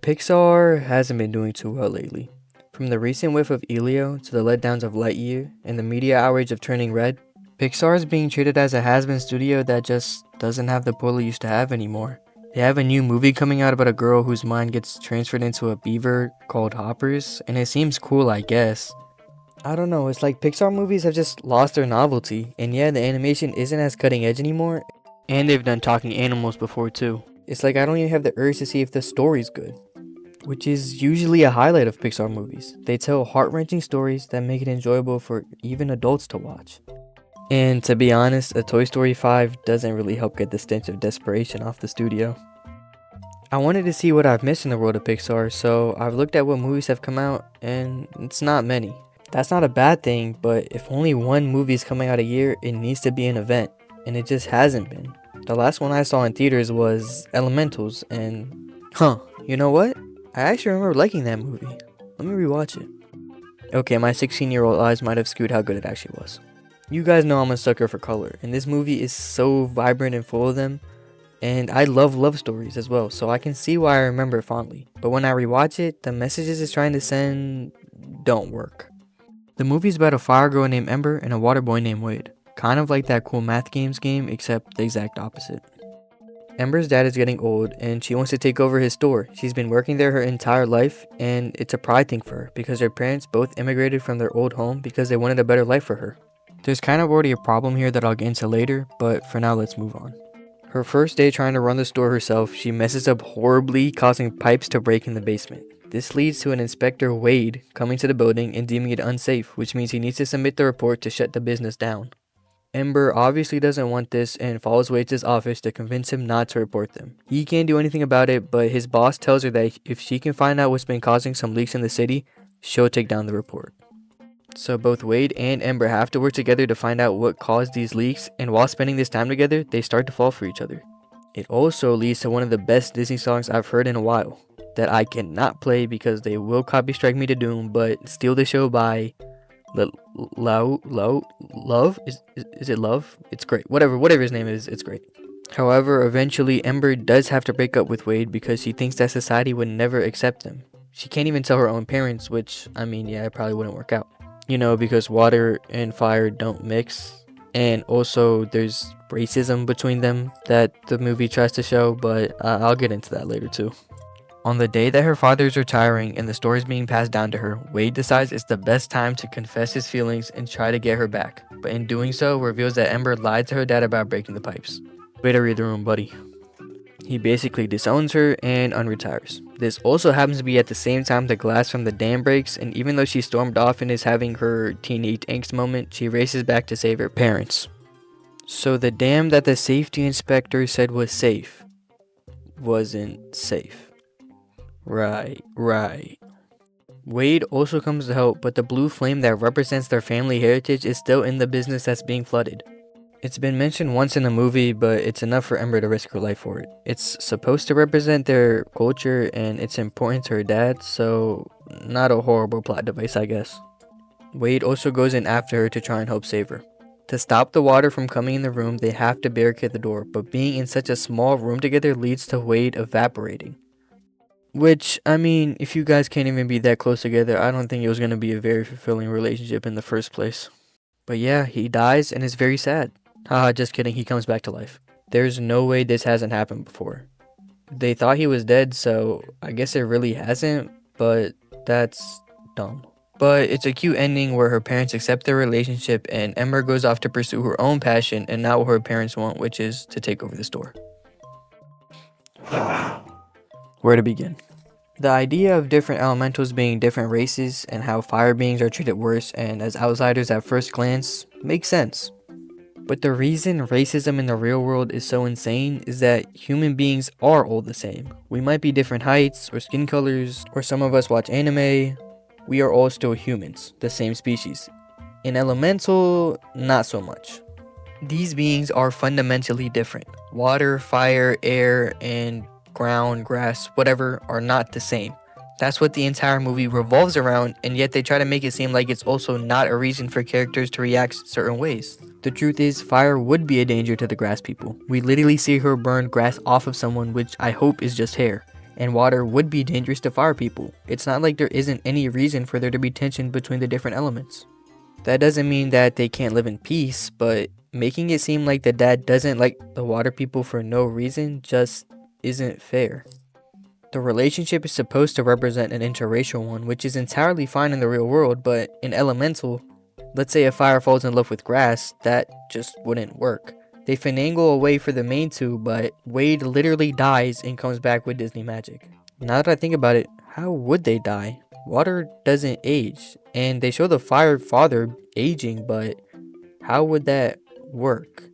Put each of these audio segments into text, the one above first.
Pixar hasn't been doing too well lately. From the recent whiff of Elio to the letdowns of Lightyear and the media outrage of Turning Red, Pixar is being treated as a has-been studio that just doesn't have the pull it used to have anymore. They have a new movie coming out about a girl whose mind gets transferred into a beaver called Hoppers, and it seems cool, I guess. I don't know, it's like Pixar movies have just lost their novelty, and yeah, the animation isn't as cutting edge anymore, and they've done talking animals before too. It's like I don't even have the urge to see if the story's good, which is usually a highlight of Pixar movies. They tell heart-wrenching stories that make it enjoyable for even adults to watch. And to be honest, a Toy Story 5 doesn't really help get the stench of desperation off the studio. I wanted to see what I've missed in the world of Pixar, so I've looked at what movies have come out, and it's not many. That's not a bad thing, but if only one movie is coming out a year, it needs to be an event, and it just hasn't been. The last one I saw in theaters was Elementals, and you know what? I actually remember liking that movie. Let me rewatch it. Okay, my 16-year-old eyes might have skewed how good it actually was. You guys know I'm a sucker for color, and this movie is so vibrant and full of them, and I love love stories as well, so I can see why I remember it fondly. But when I rewatch it, the messages it's trying to send don't work. The movie is about a fire girl named Ember and a water boy named Wade. Kind of like that cool math games game, except the exact opposite. Ember's dad is getting old, and she wants to take over his store. She's been working there her entire life, and it's a pride thing for her, because her parents both immigrated from their old home because they wanted a better life for her. There's kind of already a problem here that I'll get into later, but for now let's move on. Her first day trying to run the store herself, she messes up horribly, causing pipes to break in the basement. This leads to an Inspector Wade coming to the building and deeming it unsafe, which means he needs to submit the report to shut the business down. Ember obviously doesn't want this and follows Wade to his office to convince him not to report them. He can't do anything about it, but his boss tells her that if she can find out what's been causing some leaks in the city, she'll take down the report. So both Wade and Ember have to work together to find out what caused these leaks, and while spending this time together, they start to fall for each other. It also leads to one of the best Disney songs I've heard in a while, that I cannot play because they will copy strike me to doom, but Steal the Show by Love? Is it Love? It's great. Whatever his name is, it's great. However, eventually Ember does have to break up with Wade because she thinks that society would never accept him. She can't even tell her own parents, which, I mean, yeah, it probably wouldn't work out. You know, because water and fire don't mix. And also, there's racism between them that the movie tries to show, but I'll get into that later too. On the day that her father is retiring and the store is being passed down to her, Wade decides it's the best time to confess his feelings and try to get her back. But in doing so, reveals that Ember lied to her dad about breaking the pipes. Way to read the room, buddy. He basically disowns her and unretires. This also happens to be at the same time the glass from the dam breaks, and even though she stormed off and is having her teenage angst moment, she races back to save her parents. So the dam that the safety inspector said was safe wasn't safe. Right. Wade also comes to help, but the blue flame that represents their family heritage is still in the business that's being flooded. It's been mentioned once in the movie, but it's enough for Ember to risk her life for it. It's supposed to represent their culture, and it's important to her dad, so not a horrible plot device, I guess. Wade also goes in after her to try and help save her. To stop the water from coming in the room, they have to barricade the door, but being in such a small room together leads to Wade evaporating. Which, I mean, if you guys can't even be that close together, I don't think it was going to be a very fulfilling relationship in the first place. But yeah, he dies and is very sad. Haha, just kidding, he comes back to life. There's no way this hasn't happened before. They thought he was dead, so I guess it really hasn't, but that's dumb. But it's a cute ending where her parents accept their relationship and Ember goes off to pursue her own passion and not what her parents want, which is to take over the store. Where to begin? The idea of different elementals being different races and how fire beings are treated worse and as outsiders at first glance makes sense. But the reason racism in the real world is so insane is that human beings are all the same. We might be different heights or skin colors, or some of us watch anime. We are all still humans, the same species. In elemental, not so much. These beings are fundamentally different. Water, fire, air, and ground, grass, whatever, are not the same. That's what the entire movie revolves around, and yet they try to make it seem like it's also not a reason for characters to react certain ways. The truth is, fire would be a danger to the grass people. We literally see her burn grass off of someone, which I hope is just hair. and water would be dangerous to fire people. It's not like there isn't any reason for there to be tension between the different elements. That doesn't mean that they can't live in peace, but making it seem like the dad doesn't like the water people for no reason just isn't fair. The relationship is supposed to represent an interracial one, which is entirely fine in the real world, but in Elemental, let's say a fire falls in love with grass, that just wouldn't work. They finagle away for the main two, but Wade literally dies and comes back with Disney magic. Now that I think about it, how would they die? Water doesn't age, and they show the fire father aging, but how would that work?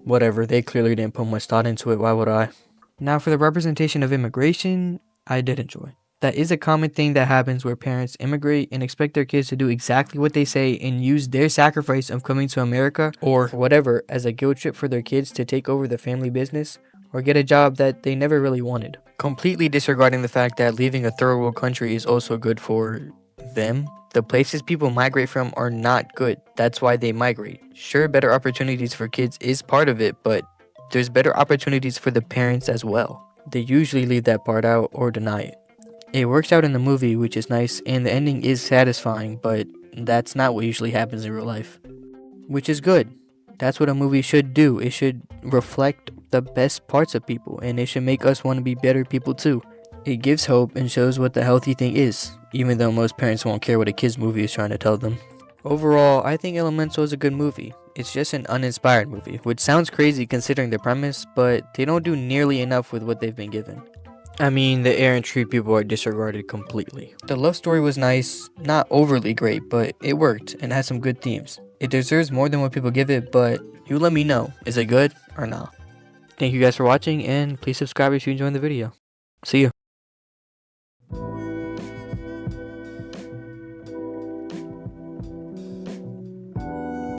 Whatever, they clearly didn't put much thought into it, why would I? Now for the representation of immigration, I did enjoy. That is a common thing that happens where parents immigrate and expect their kids to do exactly what they say and use their sacrifice of coming to America or whatever as a guilt trip for their kids to take over the family business or get a job that they never really wanted. Completely disregarding the fact that leaving a third world country is also good for them. The places people migrate from are not good. That's why they migrate. Sure, better opportunities for kids is part of it, but there's better opportunities for the parents as well. They usually leave that part out or deny it. It works out in the movie, which is nice, and the ending is satisfying, but that's not what usually happens in real life. Which is good. That's what a movie should do. It should reflect the best parts of people, and it should make us want to be better people too. It gives hope and shows what the healthy thing is, even though most parents won't care what a kid's movie is trying to tell them. Overall, I think Elemental is a good movie. It's just an uninspired movie, which sounds crazy considering the premise, but they don't do nearly enough with what they've been given. I mean, the air and tree people are disregarded completely. The love story was nice, not overly great, but it worked and had some good themes. It deserves more than what people give it, but you let me know, is it good or not? Thank you guys for watching, and please subscribe if you enjoyed the video. See ya.